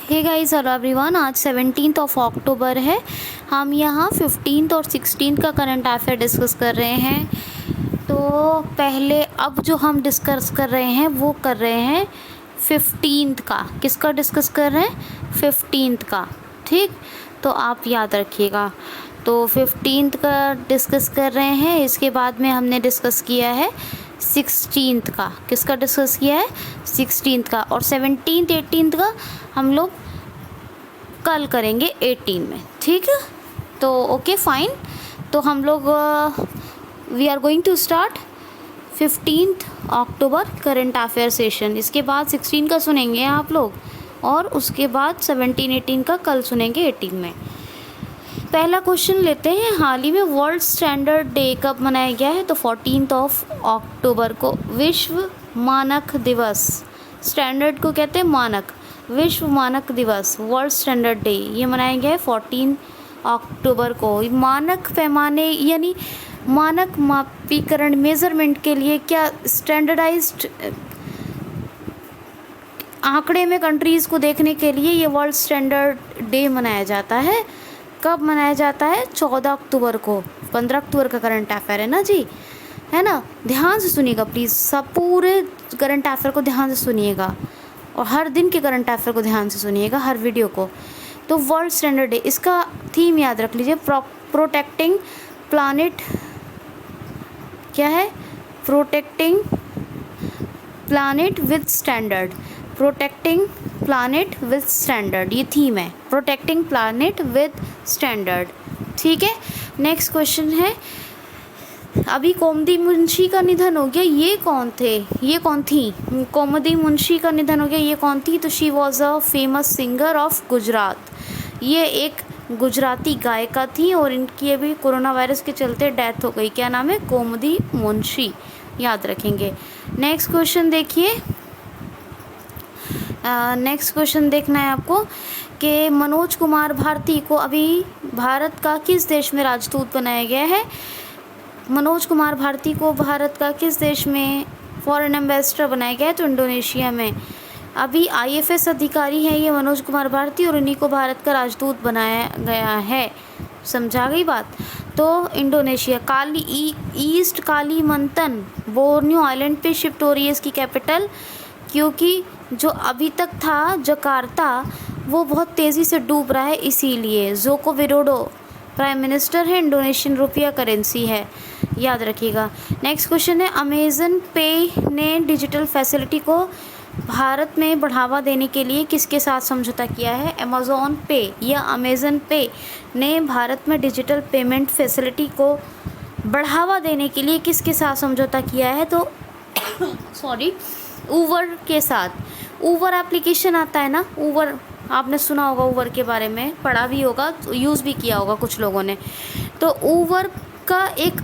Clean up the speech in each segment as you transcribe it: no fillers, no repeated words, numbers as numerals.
हे guys, hello everyone. आज 17 of October है। हम यहाँ 15 और 16 का करंट अफेयर डिस्कस कर रहे हैं। तो पहले अब जो हम डिस्कस कर रहे हैं वो कर रहे हैं 15 का। किसका डिस्कस कर रहे हैं? 15 का। ठीक, तो आप याद रखिएगा। तो 15 का डिस्कस कर रहे हैं। इसके बाद में हमने डिस्कस किया है 16 का। किसका डिस्कस किया है? 16 का। और 17 18 का हम लोग कल करेंगे 18 में। ठीक है, तो ओके फाइन। तो हम लोग we are going to start 15 October current affair session. इसके बाद 16 का सुनेंगे आप लोग और उसके बाद 17 18 का कल सुनेंगे 18 में। पहला क्वेश्चन लेते हैं। हाल ही में वर्ल्ड स्टैंडर्ड डे कब मनाया गया है? तो 14 अक्टूबर को विश्व मानक दिवस। स्टैंडर्ड को कहते हैं मानक। विश्व मानक दिवस, वर्ल्ड स्टैंडर्ड डे, ये मनाया गया है 14 अक्टूबर को। मानक पैमाने यानी मानक मापीकरण, मेजरमेंट के लिए क्या स्टैंडर्डाइज्ड आंकड़े में कंट्रीज़ को देखने के लिए ये वर्ल्ड स्टैंडर्ड डे मनाया जाता है। कब मनाया जाता है? 14 अक्टूबर को। 15 अक्टूबर का करंट अफेयर है ना जी, है ना। ध्यान से सुनिएगा प्लीज़, सब पूरे करंट अफेयर को ध्यान से सुनिएगा और हर दिन के करंट अफेयर को ध्यान से सुनिएगा, हर वीडियो को। तो वर्ल्ड स्टैंडर्ड डे, इसका थीम याद रख लीजिए, प्रोटेक्टिंग प्लानिट। क्या है? Protecting planet with standard. Protecting planet with standard, ये थीम है, प्रोटेक्टिंग प्लानिट विद स्टैंडर्ड। ठीक है, नेक्स्ट क्वेश्चन है। अभी कोमदी मुंशी का निधन हो गया, ये कौन थे? ये कौन थी? कोमदी मुंशी का निधन हो गया, ये कौन थी? तो she was a famous singer of Gujarat. ये एक गुजराती गायिका थी और इनकी अभी कोरोना वायरस के चलते डेथ हो गई। क्या नाम है? कोमदी मुंशी, याद रखेंगे। नेक्स्ट क्वेश्चन देखिए। नेक्स्ट क्वेश्चन देखना है आपको कि मनोज कुमार भारती को अभी भारत का किस देश में राजदूत बनाया गया है? मनोज कुमार भारती को भारत का किस देश में फॉरेन एम्बेसडर बनाया गया है? तो इंडोनेशिया में। अभी IFS अधिकारी हैं ये मनोज कुमार भारती और इन्हीं को भारत का राजदूत बनाया गया है। समझा गई बात? तो Indonesia. East Kalimantan Borneo island पे शिफ्ट हो रही है इसकी कैपिटल, क्योंकि जो अभी तक था जकार्ता वो बहुत तेज़ी से डूब रहा है, इसीलिए। जोको विडोडो प्राइम मिनिस्टर है, इंडोनेशियन रुपया करेंसी है, याद रखिएगा। नेक्स्ट क्वेश्चन है। अमेज़न पे ने डिजिटल फैसिलिटी को भारत में बढ़ावा देने के लिए किसके साथ समझौता किया है? अमेज़न पे या अमेज़न पे ने भारत में डिजिटल पेमेंट फैसिलिटी को बढ़ावा देने के लिए किसके साथ समझौता किया है? तो सॉरी, ऊबर के साथ। ऊबर एप्लीकेशन आता है ना, ऊबर, आपने सुना होगा ऊबर के बारे में, पढ़ा भी होगा, यूज़ भी किया होगा कुछ लोगों ने। तो ऊबर का एक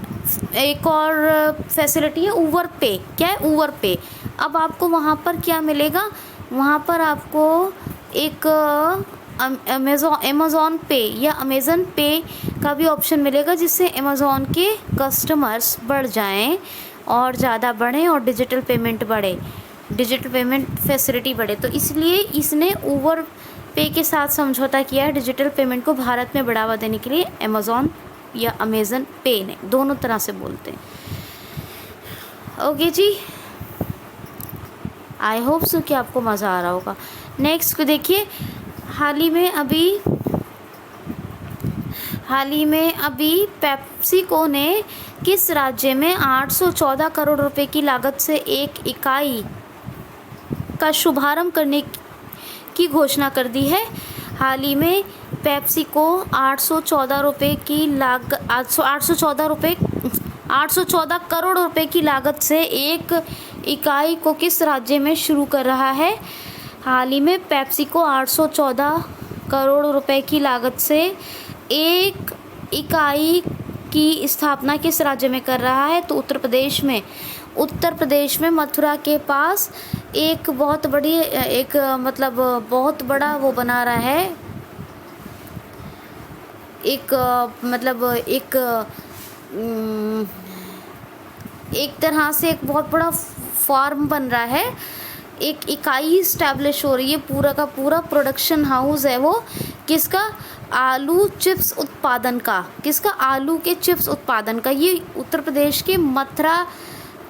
और फैसिलिटी है ऊबर पे। क्या है? ऊबर पे। अब आपको वहाँ पर क्या मिलेगा? वहाँ पर आपको एक अमेज़ॉन पे या अमेज़न पे का भी ऑप्शन मिलेगा, जिससे अमेज़ॉन के कस्टमर्स बढ़ जाएं और ज़्यादा बढ़ें और डिजिटल पेमेंट बढ़े, डिजिटल पेमेंट फैसिलिटी बढ़े। तो इसलिए इसने ऊबर पे के साथ समझौता किया है डिजिटल पेमेंट को भारत में बढ़ावा देने के लिए। अमेज़ॉन या अमेज़न पे ने, दोनों तरह से बोलते हैं। Okay ji, I hope so कि आपको मज़ा आ रहा होगा। नेक्स्ट को देखिए। हाल ही में अभी पेप्सिको ने किस राज्य में 814 करोड़ रुपए की लागत से एक इकाई का शुभारंभ करने की घोषणा कर दी है? हाल ही में पेप्सिको 814 करोड़ रुपए की लागत से एक इकाई को किस राज्य में शुरू कर रहा है? हाल ही में पेप्सिको 814 करोड़ रुपए की लागत से एक इकाई की स्थापना किस राज्य में कर रहा है? तो उत्तर प्रदेश में। उत्तर प्रदेश में मथुरा के पास एक बहुत बड़ा वो बना रहा है, एक तरह से एक बहुत बड़ा फार्म बन रहा है एक इकाई इस्टेब्लिश हो रही है, पूरा का पूरा प्रोडक्शन हाउस है वो किसका, आलू चिप्स उत्पादन का। किसका, आलू के चिप्स उत्पादन का। ये उत्तर प्रदेश के मथुरा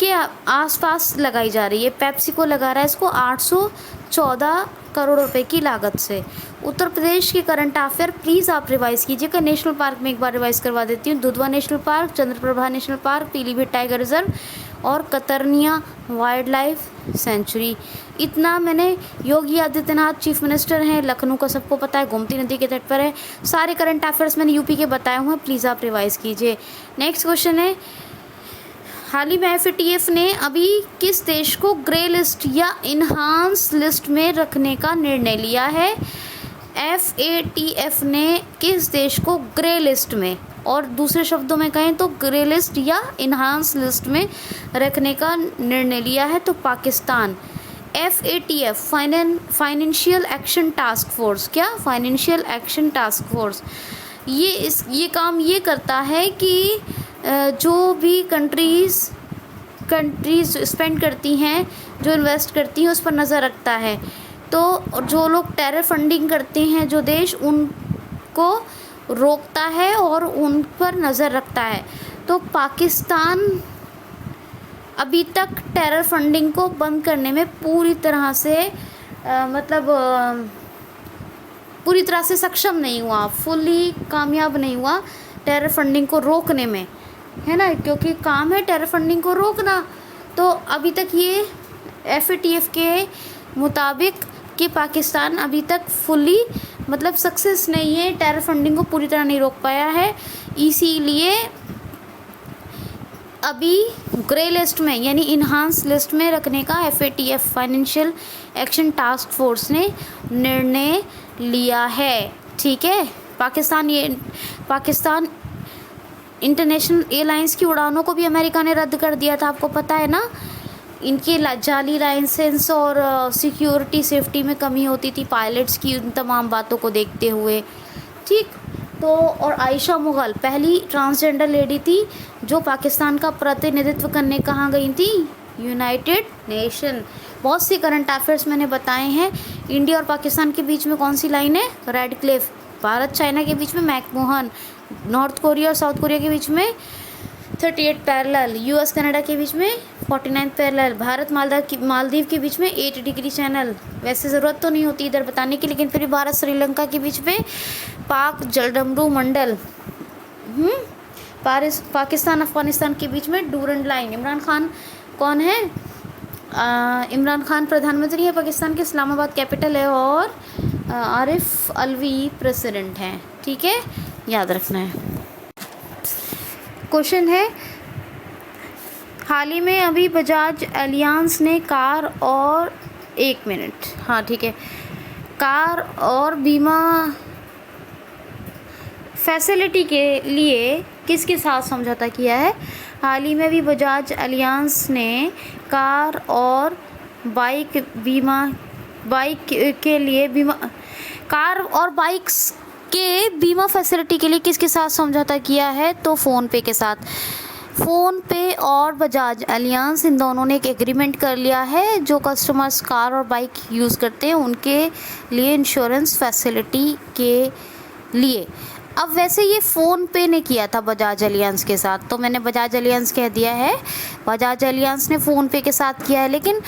के आसपास लगाई जा रही है। पेप्सिको लगा रहा है इसको 814 करोड़ रुपए की लागत से। उत्तर प्रदेश के करंट अफेयर प्लीज़ आप रिवाइज़ कीजिएगा। नेशनल पार्क में एक बार रिवाइज़ करवा देती हूँ। Dudhwa national park, Chandraprabha national park, Pilibhit tiger reserve और कतरनिया वाइल्ड लाइफ सेंचुरी। इतना मैंने, योगी आदित्यनाथ चीफ मिनिस्टर हैं, लखनऊ का सबको पता है, गोमती नदी के तट पर है। सारे करंट अफेयर्स मैंने यूपी के बताए हुए हैं, प्लीज़ आप रिवाइज़ कीजिए। नेक्स्ट क्वेश्चन है, हाल ही में FATF ने अभी किस देश को ग्रे लिस्ट या इन्हांस लिस्ट में रखने का निर्णय लिया है। FATF ने किस देश को ग्रे लिस्ट में, और दूसरे शब्दों में कहें तो ग्रे लिस्ट या इन्हांस लिस्ट में रखने का निर्णय लिया है, तो Pakistan. FATF financial action task force, क्या, फाइनेंशियल एक्शन टास्क फोर्स, ये काम ये करता है कि जो भी कंट्रीज़ स्पेंड करती हैं, जो इन्वेस्ट करती हैं, उस पर नज़र रखता है। तो जो लोग टेरर फंडिंग करते हैं, जो देश, उनको रोकता है और उन पर नज़र रखता है। तो पाकिस्तान अभी तक टेरर फंडिंग को बंद करने में पूरी तरह से पूरी तरह से सक्षम नहीं हुआ, फुल्ली कामयाब नहीं हुआ टेरर फंडिंग को रोकने में, है ना, क्योंकि काम है टेरर फंडिंग को रोकना। तो अभी तक ये FATF के मुताबिक कि पाकिस्तान अभी तक फुल्ली सक्सेस नहीं है, टेरर फंडिंग को पूरी तरह नहीं रोक पाया है। इसीलिए अभी ग्रे लिस्ट में यानी इन्हांस लिस्ट में रखने का FATF financial action task force ने निर्णय लिया है। ठीक है, पाकिस्तान इंटरनेशनल एयरलाइंस की उड़ानों को भी अमेरिका ने रद्द कर दिया था, आपको पता है ना। इनके जाली लाइसेंस और सिक्योरिटी सेफ्टी में कमी होती थी पायलट्स की, उन तमाम बातों को देखते हुए। ठीक, तो और आयशा मुगल पहली ट्रांसजेंडर लेडी थी जो पाकिस्तान का प्रतिनिधित्व करने कहाँ गई थी, यूनाइटेड नेशन। बहुत सी करंट अफेयर्स मैंने बताए हैं। इंडिया और पाकिस्तान के बीच में कौन सी लाइन है, रेड क्लिफ। भारत चाइना के बीच में मैकमोहन। नॉर्थ कोरिया और साउथ कोरिया के बीच में 38 पैरेलल। US कनाडा के बीच में 49 पैरेलल। भारत मालदीव के बीच में 8 डिग्री चैनल। वैसे ज़रूरत तो नहीं होती इधर बताने की, लेकिन फिर भी भारत श्रीलंका के बीच में पाक जलडमरू मंडल। पाकिस्तान अफगानिस्तान के बीच में डूरंड लाइन। इमरान खान कौन है, इमरान खान प्रधानमंत्री है पाकिस्तान के, इस्लामाबाद कैपिटल है, और आरिफ अलवी प्रेसिडेंट हैं। ठीक है, याद रखना है। क्वेश्चन है, हाल ही में अभी बजाज एलियांस ने कार और, एक मिनट, हाँ ठीक है, कार और बीमा फैसिलिटी के लिए किसके साथ समझौता किया है। हाल ही में भी बजाज एलियांस ने कार और बाइक के लिए कार और बाइक्स के बीमा फैसिलिटी के लिए किसके साथ समझौता किया है, तो फ़ोनपे के साथ। फ़ोनपे और बजाज एलियांस, इन दोनों ने एक एग्रीमेंट कर लिया है, जो कस्टमर्स कार और बाइक यूज़ करते हैं उनके लिए इंश्योरेंस फैसिलिटी के लिए। अब वैसे ये फ़ोनपे ने किया था बजाज एलियांस के साथ, तो मैंने बजाज एलियांस कह दिया है, बजाज एलियांस ने फ़ोनपे के साथ किया है, लेकिन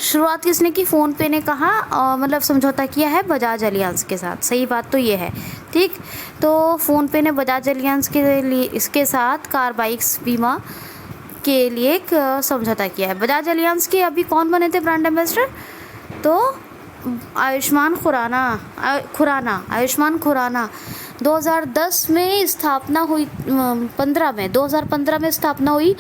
शुरुआत किसने की, फ़ोनपे ने कहा, समझौता किया है बजाज एलियांस के साथ। सही बात तो ये है। ठीक, तो फ़ोनपे ने बजाज एलियांस के लिए इसके साथ कार बाइक्स बीमा के लिए एक समझौता किया है। बजाज एलियांस के अभी कौन बने थे ब्रांड एम्बेसडर, तो आयुष्मान खुराना 2010 में स्थापना हुई, 2015 में स्थापना हुई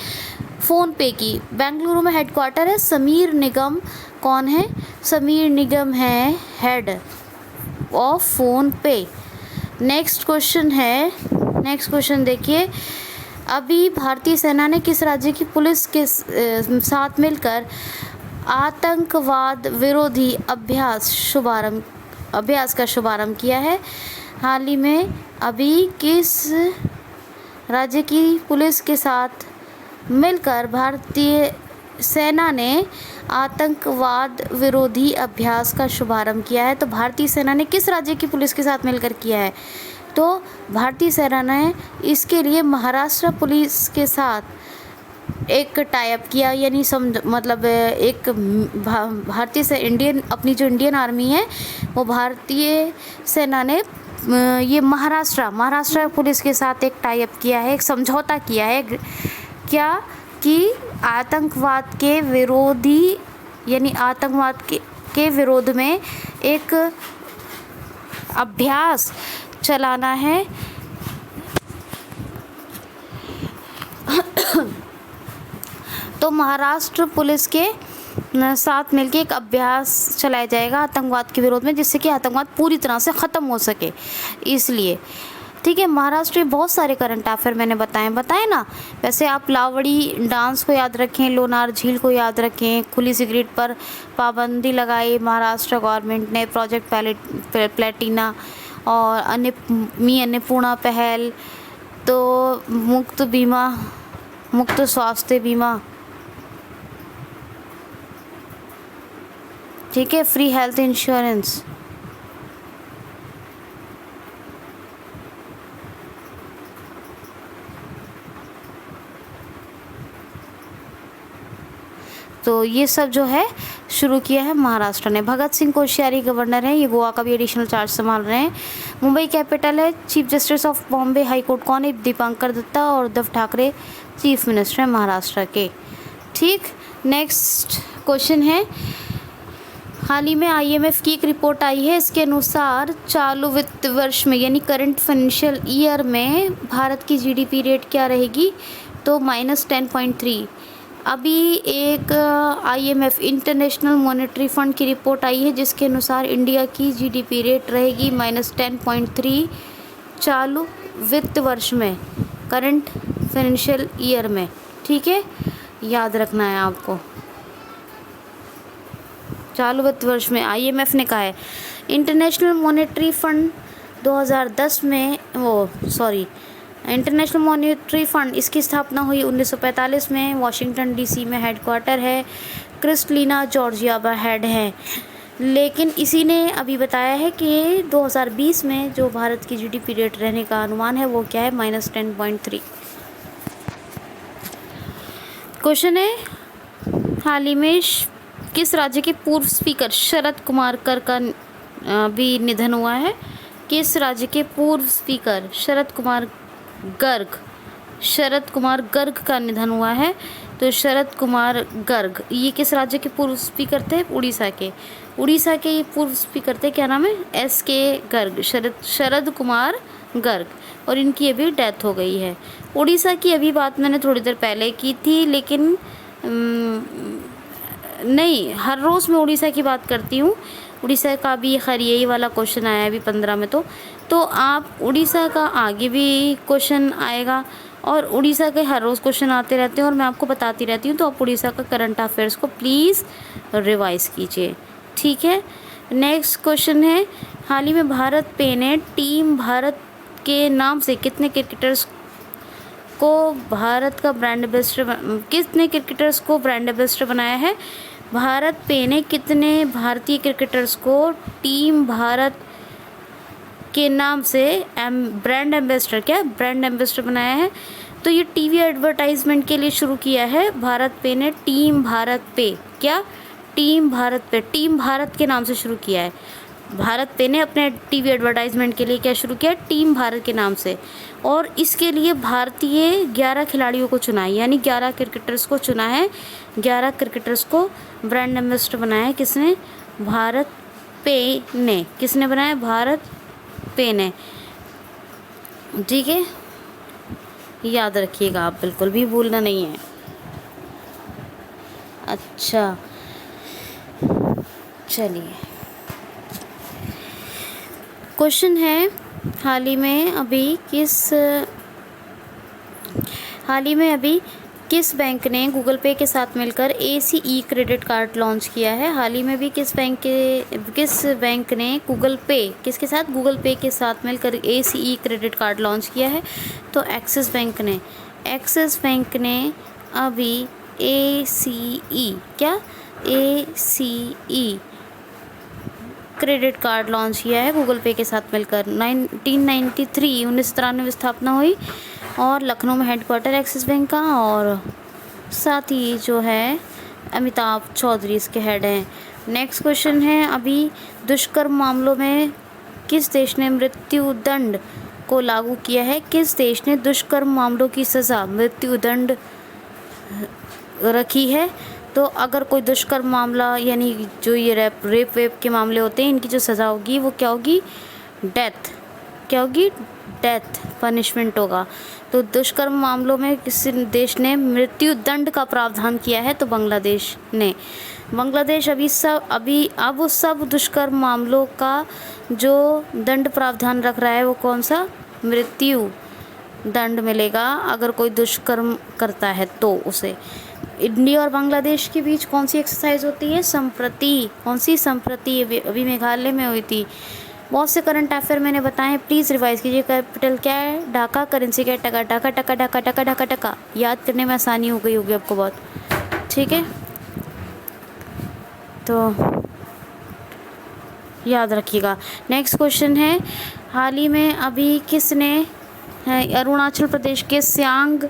फ़ोनपे की। बेंगलुरु में हेडक्वार्टर है। समीर निगम कौन है, समीर निगम है head of PhonePe. Next question देखिए, अभी भारतीय सेना ने किस राज्य की पुलिस के साथ मिलकर आतंकवाद विरोधी अभ्यास का शुभारंभ किया है। हाल ही में अभी किस राज्य की पुलिस के साथ मिलकर भारतीय सेना ने आतंकवाद विरोधी अभ्यास का शुभारंभ किया है? तो भारतीय सेना ने किस राज्य की पुलिस के साथ मिलकर किया है? तो भारतीय सेना ने इसके लिए महाराष्ट्र पुलिस के साथ एक टाई अप किया, यानी मतलब एक भारतीय से इंडियन, अपनी जो इंडियन आर्मी है वो भारतीय सेना ने ये महाराष्ट्र पुलिस के साथ एक टाई अप किया है, एक समझौता किया है क्या कि आतंकवाद के विरोधी, यानी आतंकवाद के विरोध में एक अभ्यास चलाना है। तो महाराष्ट्र पुलिस के साथ मिलकर एक अभ्यास चलाया जाएगा आतंकवाद के विरोध में, जिससे कि आतंकवाद पूरी तरह से ख़त्म हो सके, इसलिए। ठीक है, महाराष्ट्र में बहुत सारे करंट अफेयर मैंने बताए ना। वैसे आप लावड़ी डांस को याद रखें, लोनार झील को याद रखें, खुली सिगरेट पर पाबंदी लगाई महाराष्ट्र गवर्नमेंट ने, प्रोजेक्ट प्लेटिना और अन्नपूर्णा पहल, तो मुफ्त स्वास्थ्य बीमा, ठीक है, फ्री हेल्थ इंश्योरेंस। तो ये सब जो है शुरू किया है महाराष्ट्र ने। भगत सिंह कोश्यारी गवर्नर हैं, ये गोवा का भी एडिशनल चार्ज संभाल रहे हैं। मुंबई कैपिटल है। Chief justice of Bombay high court कौन है? दीपांकर दत्ता। और उद्धव ठाकरे चीफ मिनिस्टर हैं महाराष्ट्र के। ठीक, नेक्स्ट क्वेश्चन है, हाल ही में IMF की एक रिपोर्ट आई है, इसके अनुसार चालू वित्त वर्ष में, यानी करंट फाइनेंशियल ईयर में भारत की GDP रेट क्या रहेगी? तो -10.3। अभी एक IMF इंटरनेशनल मॉनेटरी फंड की रिपोर्ट आई है, जिसके अनुसार इंडिया की GDP रेट रहेगी -10.3 चालू वित्त वर्ष में, करंट फाइनेंशियल ईयर में। ठीक है, याद रखना है आपको, चालू वित्त वर्ष में IMF ने कहा है। इंटरनेशनल मॉनेटरी फंड 2010 में इंटरनेशनल मॉनेटरी फंड, इसकी स्थापना हुई 1945 में। वॉशिंगटन DC में हेडक्वार्टर है। क्रिस्टलिना जॉर्जियावा हेड हैं। लेकिन इसी ने अभी बताया है कि 2020 में जो भारत की GDP रेट रहने का अनुमान है वो क्या है? -10.3। क्वेश्चन है, हाल ही में किस राज्य के पूर्व स्पीकर शरद कुमार गर्ग का भी निधन हुआ है? किस राज्य के पूर्व स्पीकर शरद कुमार गर्ग का निधन हुआ है? तो शरद कुमार गर्ग, ये किस राज्य के पूर्व स्पीकर थे? उड़ीसा के ये पूर्व स्पीकर थे। क्या नाम है? SK गर्ग, शरद कुमार गर्ग, और इनकी अभी डेथ हो गई है। उड़ीसा की अभी बात मैंने थोड़ी देर पहले की थी, लेकिन नहीं, हर रोज़ मैं उड़ीसा की बात करती हूँ। उड़ीसा का भी खैर यही वाला क्वेश्चन आया अभी 15 में। तो आप उड़ीसा का आगे भी क्वेश्चन आएगा, और उड़ीसा के हर रोज़ क्वेश्चन आते रहते हैं और मैं आपको बताती रहती हूँ। तो आप उड़ीसा का करंट अफेयर्स को प्लीज़ रिवाइज़ कीजिए। ठीक है, नेक्स्ट क्वेश्चन है, हाल ही में भारत पे ने टीम भारत के नाम से कितने क्रिकेटर्स को भारत का ब्रांड एम्बेसडर बनाया है? भारत पे ने कितने भारतीय क्रिकेटर्स को टीम भारत के नाम से ब्रांड एम्बेसडर बनाया है? तो ये टीवी एडवर्टाइजमेंट के लिए शुरू किया है भारत पे ने। टीम भारत के नाम से शुरू किया है। भारत पे ने अपने टीवी एडवर्टाइजमेंट के लिए क्या शुरू किया? टीम भारत के नाम से। और इसके लिए भारतीय 11 खिलाड़ियों को चुना है, यानी 11 क्रिकेटर्स को चुना है। 11 क्रिकेटर्स को ब्रांड एम्बेसडर बनाया है। किसने? भारत पे ने। किसने बनाया? भारत पे ने। ठीक है, याद रखिएगा आप, बिल्कुल भी भूलना नहीं है। अच्छा, चलिए, क्वेश्चन है, हाल ही में अभी किस बैंक ने गूगल पे के साथ मिलकर ACE क्रेडिट कार्ड लॉन्च किया है? हाल ही में भी किस बैंक ने गूगल पे के साथ मिलकर ACE क्रेडिट कार्ड लॉन्च किया है? तो एक्सिस बैंक ने अभी ACE ACE credit card launch किया है गूगल पे के साथ मिलकर। 1993 स्थापना हुई और लखनऊ में हेडक्वार्टर एक्सिस बैंक का, और साथ ही जो है अमिताभ चौधरी इसके हेड हैं। नेक्स्ट क्वेश्चन है, अभी दुष्कर्म मामलों में किस देश ने मृत्यु दंड को लागू किया है? किस देश ने दुष्कर्म मामलों की सज़ा मृत्यु दंड रखी है? तो अगर कोई दुष्कर्म मामला यानी जो ये रेप वेप के मामले होते हैं, इनकी जो सज़ा होगी वो क्या होगी? डेथ। क्या होगी? डेथ पनिशमेंट होगा। तो दुष्कर्म मामलों में किस देश ने मृत्यु दंड का प्रावधान किया है? तो बांग्लादेश ने। बांग्लादेश अब सब दुष्कर्म मामलों का जो दंड प्रावधान रख रहा है वो कौन सा? मृत्यु दंड मिलेगा अगर कोई दुष्कर्म करता है तो उसे। इंडिया और बांग्लादेश के बीच कौन सी एक्सरसाइज होती है? संप्रति। कौन सी? संप्रति। अभी मेघालय में हुई थी। बहुत से करंट अफेयर मैंने बताए, प्लीज़ रिवाइज कीजिए। कैपिटल क्या है? ढाका। करेंसी क्या है? टका। ढाका टका ढाका टका ढाका टका। याद करने में आसानी हो गई होगी आपको बहुत, ठीक है, तो याद रखिएगा। नेक्स्ट क्वेश्चन है, हाल ही में अभी किसने अरुणाचल प्रदेश के सियांग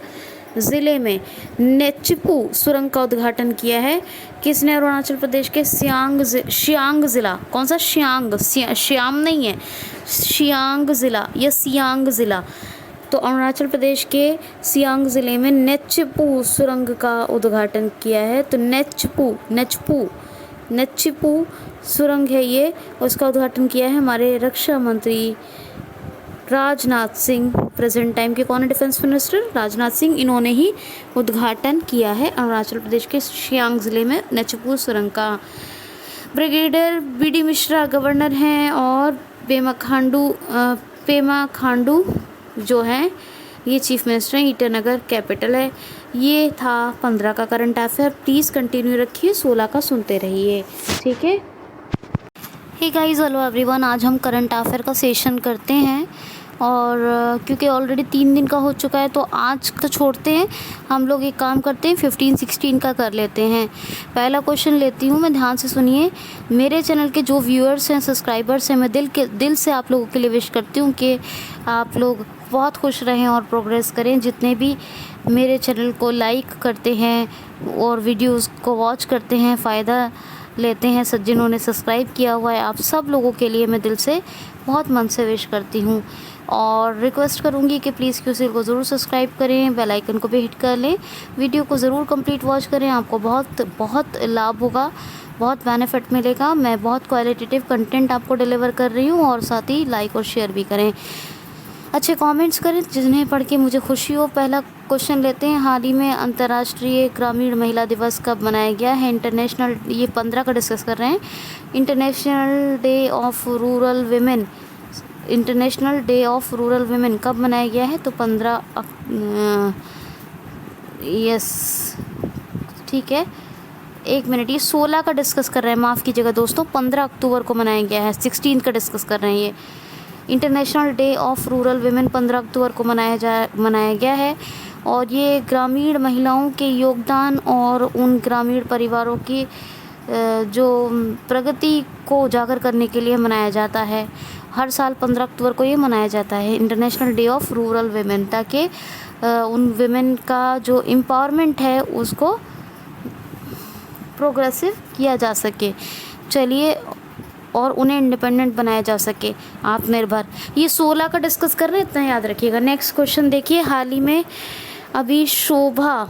ज़िले में नेचिपू सुरंग का उद्घाटन किया है? किसने अरुणाचल प्रदेश के सियांग ज़िला, कौन सा? श्याम नहीं है, सियांग ज़िला या सियांग ज़िला। तो अरुणाचल प्रदेश के सियांग ज़िले में नेचिपू सुरंग का उद्घाटन किया है। तो नेचिपू सुरंग है ये, उसका उद्घाटन किया है हमारे रक्षा मंत्री राजनाथ सिंह। प्रेजेंट टाइम के कौन है? Defence minister Rajnath Singh. इन्होंने ही उद्घाटन किया है अरुणाचल प्रदेश के सियांग ज़िले में नेचिपू सुरंग का। ब्रिगेडियर BD मिश्रा गवर्नर हैं और पेमा खांडू जो हैं ये चीफ मिनिस्टर हैं। ईटानगर कैपिटल है। ये था 15 का करंट अफेयर। प्लीज़ कंटिन्यू रखिए, 16 का सुनते रहिए, ठीक है। Hey guys, hello everyone. आज हम करंट अफेयर का सेशन करते हैं और क्योंकि ऑलरेडी 3 दिन का हो चुका है तो आज तो छोड़ते हैं, हम लोग एक काम करते हैं 15-16 का कर लेते हैं। पहला क्वेश्चन लेती हूँ मैं, ध्यान से सुनिए। मेरे चैनल के जो व्यूअर्स हैं, सब्सक्राइबर्स हैं, मैं दिल से आप लोगों के लिए विश करती हूँ कि आप लोग बहुत खुश रहें और प्रोग्रेस करें। जितने भी मेरे चैनल को लाइक करते हैं और वीडियोज़ को वॉच करते हैं, फ़ायदा लेते हैं, जिन्होंने सब्सक्राइब किया हुआ है, आप सब लोगों के लिए मैं दिल से बहुत मन से विश करती हूँ और रिक्वेस्ट करूँगी कि प्लीज़ QCL को ज़रूर सब्सक्राइब करें, बेल आइकन को भी हिट कर लें, वीडियो को ज़रूर कंप्लीट वॉच करें। आपको बहुत लाभ होगा, बहुत बेनिफिट मिलेगा। मैं बहुत क्वालिटेटिव कंटेंट आपको डिलीवर कर रही हूँ और साथ ही लाइक और शेयर भी करें, अच्छे कमेंट्स करें जिन्हें पढ़ के मुझे खुशी हो। पहला क्वेश्चन लेते हैं, हाल ही में अंतर्राष्ट्रीय ग्रामीण महिला दिवस कब मनाया गया है? इंटरनेशनल, ये 15 का डिस्कस कर रहे हैं। International day of rural women, international day of rural women कब मनाया गया है? तो 15 यस, ठीक है, 1 मिनट, ये 16 का डिस्कस कर रहे हैं, माफ़ कीजिएगा दोस्तों, 15 अक्टूबर को मनाया गया है। 16 का डिस्कस कर रहे हैं। ये international day of rural women 15 अक्टूबर को मनाया गया है और ये ग्रामीण महिलाओं के योगदान और उन ग्रामीण परिवारों की जो प्रगति को उजागर करने के लिए मनाया जाता है। हर साल 15 अक्टूबर को ये मनाया जाता है, international day of rural women, ताकि उन विमेन का जो एम्पावरमेंट है उसको प्रोग्रेसिव किया जा सके, चलिए, और उन्हें इंडिपेंडेंट बनाया जा सके, आत्मनिर्भर। ये 16 का डिस्कस कर रहे हैं, इतना याद रखिएगा। नेक्स्ट क्वेश्चन देखिए, हाल ही में अभी शोभा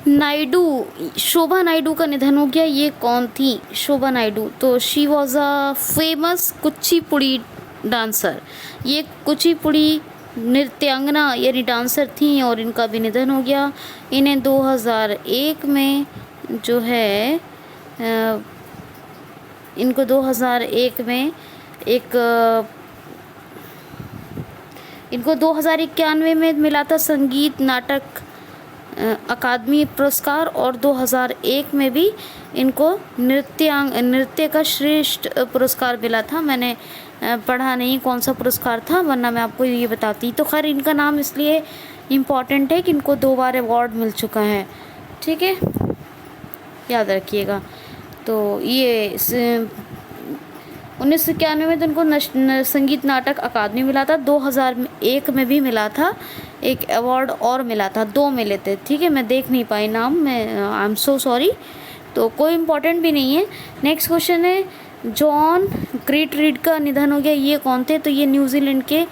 नायडू का निधन हो गया। ये कौन थी? शोभा नायडू। तो she was a famous Kuchipudi dancer. ये कुचिपुड़ी नृत्यांगना यानी डांसर थी और इनका भी निधन हो गया। इन्हें 2001 में जो है इनको 2001 में इनको 2091 में मिला था संगीत नाटक अकादमी पुरस्कार और 2001 में भी इनको नृत्य का श्रेष्ठ पुरस्कार मिला था। मैंने पढ़ा नहीं कौन सा पुरस्कार था, वरना मैं आपको ये बताती। तो खैर, इनका नाम इसलिए इम्पॉर्टेंट है कि इनको 2 बार अवार्ड मिल चुका है, ठीक है, याद रखिएगा। तो ये 1991 में तो उनको संगीत नाटक अकादमी मिला था, 2001 में भी मिला था, एक अवार्ड और मिला था, 2 मिले थे, ठीक है। मैं देख नहीं पाई नाम, मैं आई एम सो सॉरी। तो कोई इम्पोर्टेंट भी नहीं है। नेक्स्ट क्वेश्चन है, जॉन ग्रेट रीड का निधन हो गया, ये कौन थे? तो ये न्यूजीलैंड के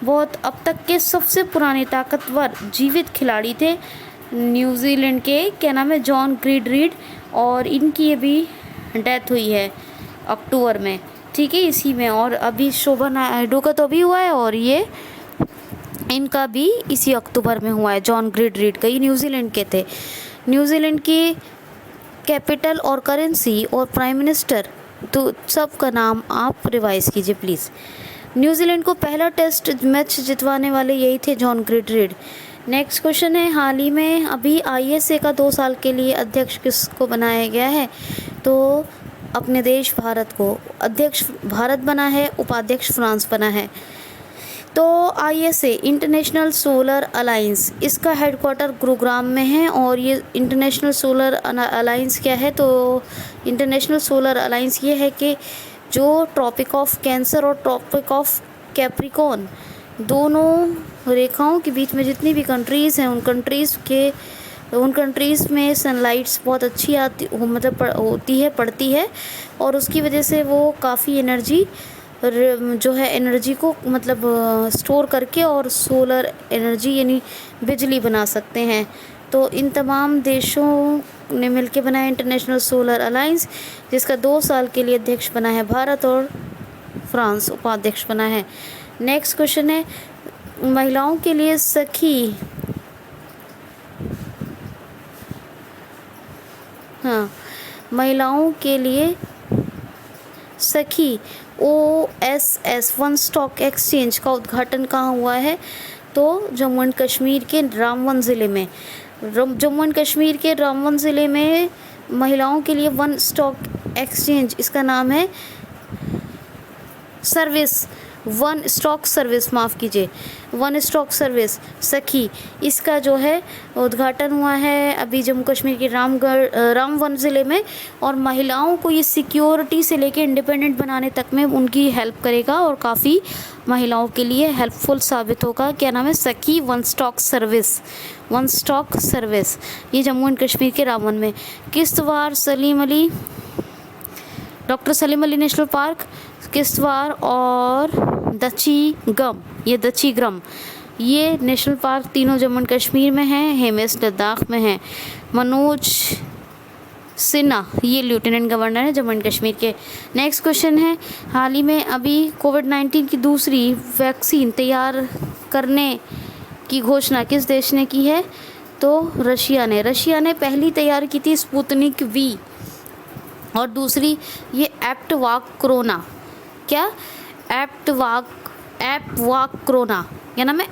बहुत अब तक के सबसे पुराने ताकतवर जीवित खिलाड़ी थे, न्यूजीलैंड के, क्या नाम है, जॉन ग्रेट रीड, और इनकी अभी डेथ हुई है अक्टूबर में, ठीक है, इसी में। और अभी शोभा नायडू का तो अभी हुआ है, और ये इनका भी इसी अक्टूबर में हुआ है, जॉन ग्रेट रीड का, ये न्यूजीलैंड के थे। न्यूजीलैंड की कैपिटल और करेंसी और प्राइम मिनिस्टर, तो सब का नाम आप रिवाइज कीजिए प्लीज़। न्यूजीलैंड को पहला टेस्ट मैच जितवाने वाले यही थे, John great read. Next question है, हाल ही में अभी आईएसए का 2 साल के लिए अध्यक्ष किसको बनाया गया है? तो अपने देश भारत को। अध्यक्ष भारत बना है, उपाध्यक्ष फ्रांस बना है। तो आईएसए इंटरनेशनल सोलर अलायंस, इसका हेडक्वार्टर गुरुग्राम में है। और ये इंटरनेशनल सोलर अलायंस क्या है? तो इंटरनेशनल सोलर अलायंस ये है कि जो ट्रॉपिक ऑफ कैंसर और ट्रॉपिक ऑफ कैप्रिकॉर्न दोनों रेखाओं के बीच में जितनी भी कंट्रीज़ हैं, उन कंट्रीज़ में सनलाइट्स बहुत अच्छी आती मतलब होती है, पड़ती है, और उसकी वजह से वो काफ़ी एनर्जी जो है एनर्जी को मतलब स्टोर करके और सोलर एनर्जी यानी बिजली बना सकते हैं। तो इन तमाम देशों ने मिलकर बनाया इंटरनेशनल सोलर अलायंस, जिसका 2 साल के लिए अध्यक्ष बना है भारत और फ्रांस उपाध्यक्ष बना है। नेक्स्ट क्वेश्चन है, महिलाओं के लिए सखी, हाँ, महिलाओं के लिए सखी OSS वन स्टॉक एक्सचेंज का उद्घाटन कहाँ हुआ है? तो जम्मू एंड कश्मीर के रामबन ज़िले में। जम्मू एंड कश्मीर के रामबन ज़िले में महिलाओं के लिए वन स्टॉक एक्सचेंज, इसका नाम है सर्विस, वन स्टॉक सर्विस, माफ़ कीजिए, वन स्टॉक सर्विस सखी, इसका जो है उद्घाटन हुआ है अभी जम्मू कश्मीर के रामबन ज़िले में। और महिलाओं को ये सिक्योरिटी से लेकर इंडिपेंडेंट बनाने तक में उनकी हेल्प करेगा और काफ़ी महिलाओं के लिए हेल्पफुल साबित होगा। क्या नाम है? सखी one stock service, one stock service, ये जम्मू एंड कश्मीर के रामबन में। Kishtwar doctor Salim Ali national park, Kishtwar और दचीग्रम, ये नेशनल पार्क तीनों जम्मू एंड कश्मीर में हैं, हेमस लद्दाख में हैं। मनोज सिन्हा ये लेफ्टिनेंट गवर्नर है जम्मू एंड कश्मीर के। नेक्स्ट क्वेश्चन है, हाल ही में अभी कोविड-19 की दूसरी वैक्सीन तैयार करने की घोषणा किस देश ने की है? तो रशिया ने पहली तैयार की थी स्पुतनिक वी, और दूसरी ये एप्टवाक कोरोना, क्या एप्टवाक कोरोना, क्या नाम है?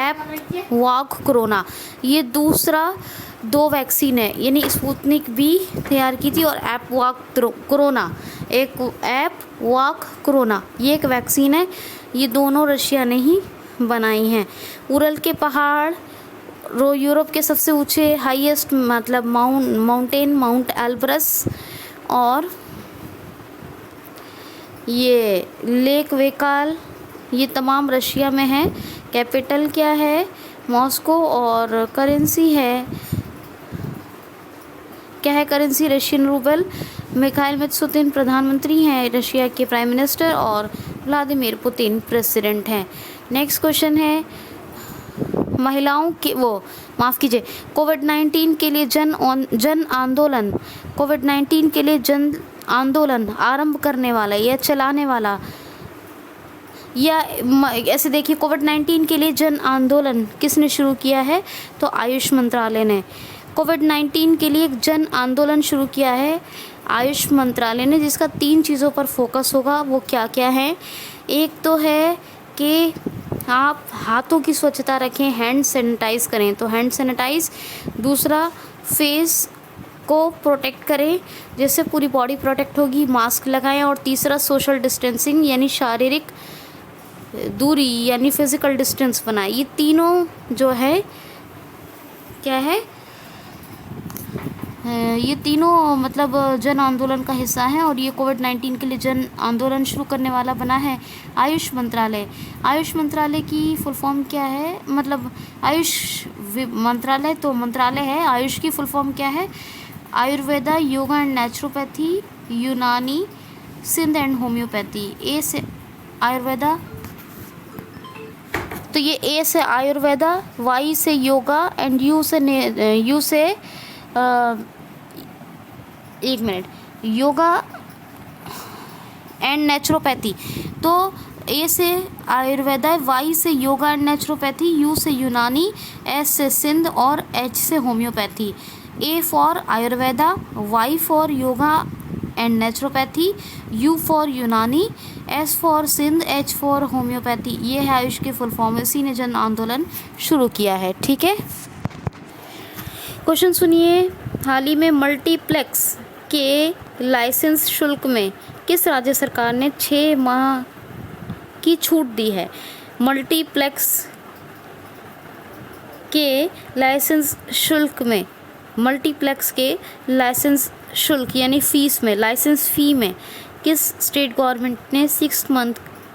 एप्टवाक कोरोना, ये दूसरा 2 वैक्सीन है, यानी स्पुतनिक वी तैयार की थी और एप्टवाक कोरोना, एप्टवाक कोरोना ये एक वैक्सीन है, ये दोनों रशिया ने ही बनाई हैं। उरल के पहाड़, यूरोप के सबसे ऊंचे हाईएस्ट मतलब माउंटेन माउंट एल्ब्रस, और ये लेक वेकाल, ये तमाम रशिया में है। कैपिटल क्या है? मॉस्को, और करेंसी है, क्या है करेंसी? Russian rouble. मिखाइल मित्सुतिन प्रधानमंत्री हैं रशिया के प्राइम मिनिस्टर, और व्लादिमीर पुतिन प्रेसिडेंट हैं। नेक्स्ट क्वेश्चन है, महिलाओं के कोविड-19 के लिए कोविड-19 के लिए जन आंदोलन आरंभ करने वाला या चलाने वाला, या ऐसे देखिए, कोविड-19 के लिए जन आंदोलन किसने शुरू किया है? तो आयुष मंत्रालय ने। कोविड-19 के लिए एक जन आंदोलन शुरू किया है आयुष मंत्रालय ने, जिसका 3 चीज़ों पर फोकस होगा। वो क्या क्या है? एक तो है कि आप हाथों की स्वच्छता रखें, हैंड सैनिटाइज़ करें, तो हैंड सैनिटाइज़। दूसरा, फेस को प्रोटेक्ट करें, जिससे पूरी बॉडी प्रोटेक्ट होगी, मास्क लगाएं। और तीसरा, सोशल डिस्टेंसिंग यानी शारीरिक दूरी यानी फिज़िकल डिस्टेंस बनाए। ये तीनों जो है क्या है, ये तीनों मतलब जन आंदोलन का हिस्सा है और ये कोविड-19 के लिए जन आंदोलन शुरू करने वाला बना है आयुष मंत्रालय। आयुष मंत्रालय की फुल फॉर्म क्या है, मतलब आयुष मंत्रालय तो मंत्रालय है, आयुष की फुल फॉर्म क्या है, आयुर्वेदा, योगा एंड नेचुरोपैथी, यूनानी, सिंध एंड होम्योपैथी। ए से आयुर्वेदा, तो ये ए से आयुर्वेदा, वाई से योगा एंड यू से एक मिनट, योगा एंड नेचुरोपैथी। तो ए से आयुर्वेदा, वाई से योगा एंड नेचुरोपैथी, यू से यूनानी, एस से सिंध और एच से homoeopathy. A for Ayurveda, Y for yoga and naturopathy, U for Unani, S for सिंध, एच फॉर होम्योपैथी। ये है आयुष के फुल फॉर्म। इसी ने जन आंदोलन शुरू किया है। ठीक है, क्वेश्चन सुनिए। हाल ही में मल्टीप्लेक्स के लाइसेंस शुल्क में किस राज्य सरकार ने 6 माह की छूट दी है? मल्टीप्लेक्स के लाइसेंस शुल्क में, मल्टीप्लेक्स के लाइसेंस शुल्क यानी फीस में, लाइसेंस फ़ी में किस स्टेट गवर्नमेंट ने 6 मंथ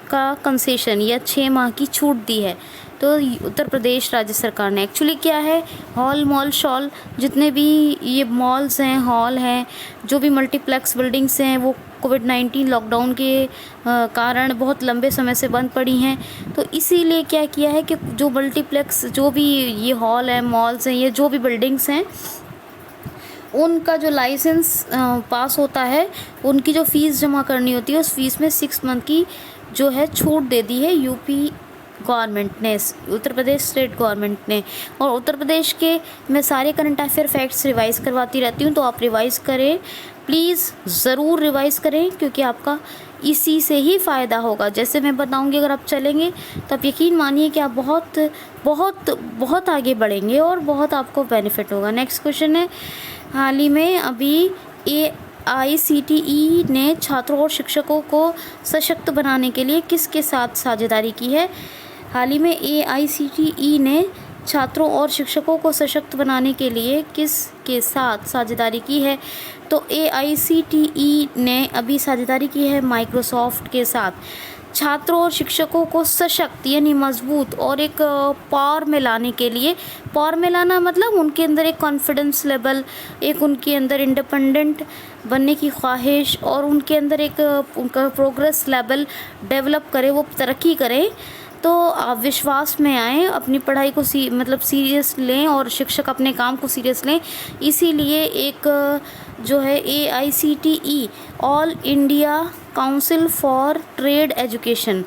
का कंसेशन या 6 माह की छूट दी है? तो उत्तर प्रदेश राज्य सरकार ने। एक्चुअली क्या है, हॉल मॉल शॉल जितने भी ये मॉल्स हैं, हॉल हैं, जो भी मल्टीप्लेक्स बिल्डिंग्स हैं, वो कोविड-19 लॉकडाउन के कारण बहुत लंबे समय से बंद पड़ी हैं। तो इसीलिए क्या किया है कि जो मल्टीप्लेक्स, जो भी ये हॉल है, मॉल्स हैं, ये जो भी बिल्डिंग्स हैं, उनका जो लाइसेंस पास होता है, उनकी जो फ़ीस जमा करनी होती है, उस फीस में 6 मंथ की जो है छूट दे दी है यूपी गवर्नमेंट ने, उत्तर प्रदेश स्टेट गवर्नमेंट ने। और उत्तर प्रदेश के मैं सारे करंट अफेयर फैक्ट्स रिवाइज़ करवाती रहती हूँ, तो आप रिवाइज़ करें प्लीज़, ज़रूर रिवाइज़ करें, क्योंकि आपका इसी से ही फ़ायदा होगा। जैसे मैं बताऊँगी, अगर आप चलेंगे तो आप यकीन मानिए कि आप बहुत बहुत बहुत आगे बढ़ेंगे और बहुत आपको बेनिफिट होगा। नेक्स्ट क्वेश्चन है, हाल ही में अभी AICTE ने छात्रों और शिक्षकों को सशक्त बनाने के लिए किसके साथ साझेदारी की है? हाल ही में AICTE ने छात्रों और शिक्षकों को सशक्त बनाने के लिए किसके साथ साझेदारी की है? तो AICTE ने अभी साझेदारी की है माइक्रोसॉफ्ट के साथ। छात्रों और शिक्षकों को सशक्त यानी मजबूत और एक पावर में लाने के लिए, पावर में लाना मतलब उनके अंदर एक कॉन्फिडेंस लेवल, एक उनके अंदर इंडिपेंडेंट बनने की ख्वाहिश और उनके अंदर एक उनका प्रोग्रेस लेवल डेवलप करे, वो तरक्की करें। तो आप विश्वास में आएँ, अपनी पढ़ाई को मतलब सीरियस लें और शिक्षक अपने काम को सीरियस लें। इसीलिए एक जो है AICTE, all India council for trade education,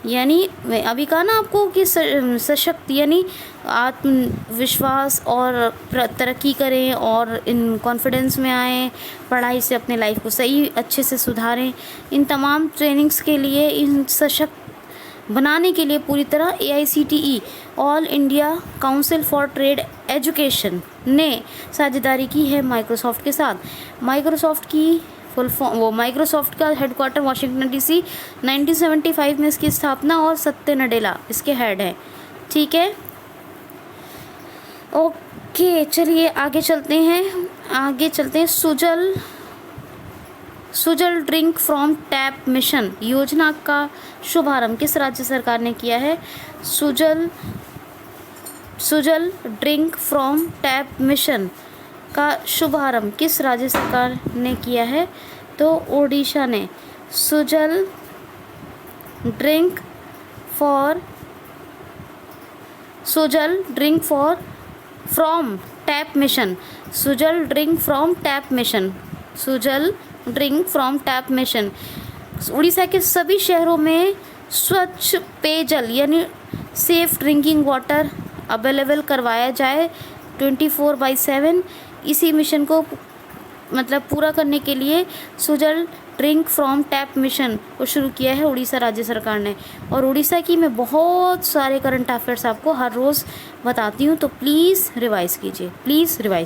यानी अभी कहा ना आपको कि सशक्त यानी आत्मविश्वास और तरक्की करें और इन कॉन्फिडेंस में आएँ, पढ़ाई से अपने लाइफ को सही अच्छे से सुधारें। इन तमाम ट्रेनिंग्स के लिए, इन सशक्त बनाने के लिए पूरी तरह AICTE, all India council for trade education ने साझेदारी की है माइक्रोसॉफ्ट के साथ। माइक्रोसॉफ्ट की फुल फॉर्म, वो माइक्रोसॉफ्ट का हेडक्वार्टर वाशिंगटन DC, 1975 में इसकी स्थापना और सत्य नडेला इसके हेड हैं। ठीक है, ओके, चलिए आगे चलते हैं। Sujal drink from tap mission योजना का शुभारंभ किस राज्य सरकार ने किया है? Sujal drink from tap mission का शुभारंभ किस राज्य सरकार ने किया है? तो ओडिशा ने। Sujal drink from tap mission. Orissa के सभी शहरों में स्वच्छ पेयजल यानी सेफ ड्रिंकिंग वाटर अवेलेबल करवाया जाए 24/7। इसी मिशन को मतलब पूरा करने के लिए Sujal drink from tap mission को शुरू किया है उड़ीसा राज्य सरकार ने। और उड़ीसा की मैं बहुत सारे करंट अफेयर्स आपको हर रोज़ बताती हूँ, तो प्लीज़ रिवाइज़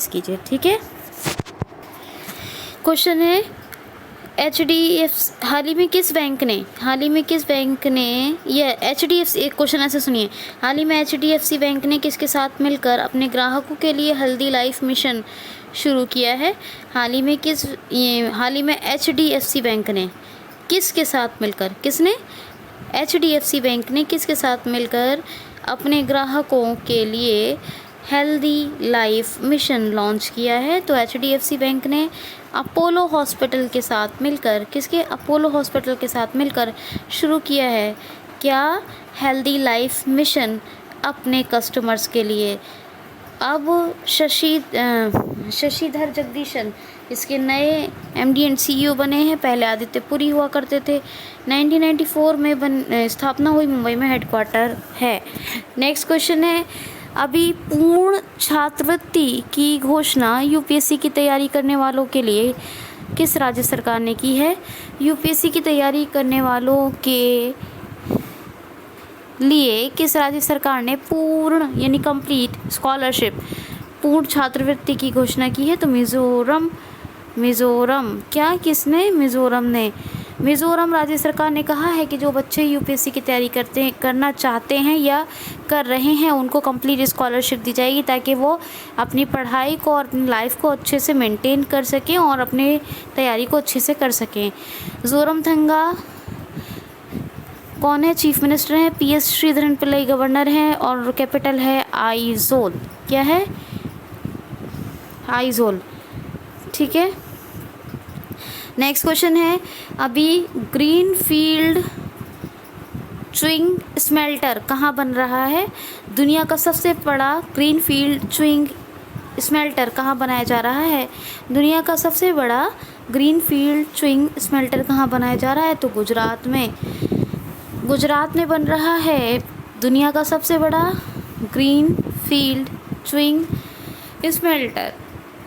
कीजिए, ठीक है। क्वेश्चन है, हाल ही में किस बैंक ने ये HDFC, एक क्वेश्चन ऐसे सुनिए, हाल ही में HDFC बैंक ने किसके साथ मिलकर अपने ग्राहकों के लिए हेल्दी लाइफ मिशन शुरू किया है? हाल ही में HDFC बैंक ने किसके साथ मिलकर, HDFC बैंक ने किसके साथ मिलकर अपने ग्राहकों के लिए हेल्दी लाइफ मिशन लॉन्च किया है? तो HDFC बैंक ने अपोलो हॉस्पिटल के साथ मिलकर, अपोलो हॉस्पिटल के साथ मिलकर शुरू किया है क्या हेल्दी लाइफ मिशन अपने कस्टमर्स के लिए। अब शशिधर जगदीशन इसके नए MD एंड CEO बने हैं। पहले आदित्य पुरी हुआ करते थे। 1994 में स्थापना हुई, मुंबई में हेडक्वार्टर है। नेक्स्ट क्वेश्चन है, अभी पूर्ण छात्रवृत्ति की घोषणा UPSC की तैयारी करने वालों के लिए किस राज्य सरकार ने की है? UPSC की तैयारी करने वालों के लिए किस राज्य सरकार ने पूर्ण यानी कंप्लीट स्कॉलरशिप, पूर्ण छात्रवृत्ति की घोषणा की है? तो मिज़ोरम ने मिज़ोरम राज्य सरकार ने कहा है कि जो बच्चे UPSC की तैयारी करना चाहते हैं या कर रहे हैं उनको कंप्लीट स्कॉलरशिप दी जाएगी, ताकि वो अपनी पढ़ाई को और अपनी लाइफ को अच्छे से मेंटेन कर सकें और अपनी तैयारी को अच्छे से कर सकें। जोरमथंगा कौन है? चीफ मिनिस्टर हैं। PS श्रीधरन पिल्लई गवर्नर हैं और कैपिटल है आइजोल। क्या है? आइजोल। ठीक है। नेक्स्ट क्वेश्चन है, अभी ग्रीनफील्ड च्युइंग स्मेल्टर कहाँ बन रहा है? दुनिया का सबसे बड़ा ग्रीनफील्ड च्युइंग स्मेल्टर कहाँ बनाया जा रहा है? दुनिया का सबसे बड़ा ग्रीनफील्ड च्युइंग स्मेल्टर कहाँ बनाया जा रहा है? तो गुजरात में बन रहा है दुनिया का सबसे बड़ा ग्रीनफील्ड च्युइंग स्मेल्टर।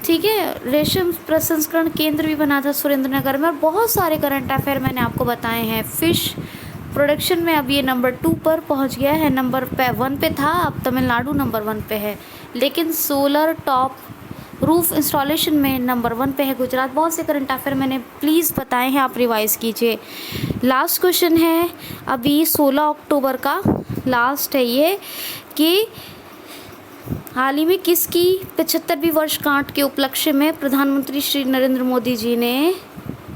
ठीक है। रेशम प्रसंस्करण केंद्र भी बना था सुरेंद्रनगर में। और बहुत सारे करंट अफेयर मैंने आपको बताए हैं। फिश प्रोडक्शन में अब ये नंबर 2 पर पहुंच गया है। नंबर 1 पे था, अब तमिलनाडु नंबर 1 पे है। लेकिन सोलर टॉप रूफ इंस्टॉलेशन में नंबर 1 पे है गुजरात। बहुत से करंट अफेयर मैंने प्लीज़ बताए हैं, आप रिवाइज कीजिए। लास्ट क्वेश्चन है, अभी 16 अक्टूबर का लास्ट है ये, कि हाल ही में किसकी 75वीं वर्षगांठ के उपलक्ष्य में प्रधानमंत्री श्री नरेंद्र मोदी जी ने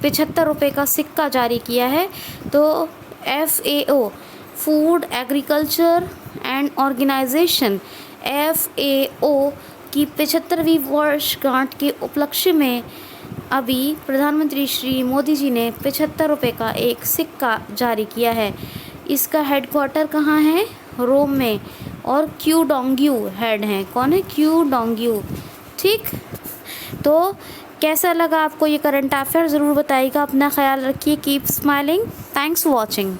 75 रुपये का सिक्का जारी किया है? तो FAO food agriculture and organisation FAO की 75वीं वर्षगांठ के उपलक्ष्य में अभी प्रधानमंत्री श्री मोदी जी ने 75 रुपये का एक सिक्का जारी किया है। इसका हेडक्वार्टर कहाँ है? रोम में। और क्यू डोंग्यू हेड हैं। कौन है? Q Dongyu. ठीक। तो कैसा लगा आपको ये करंट अफेयर ज़रूर बताइएगा। अपना ख्याल रखिए। Keep smiling. Thanks for watching.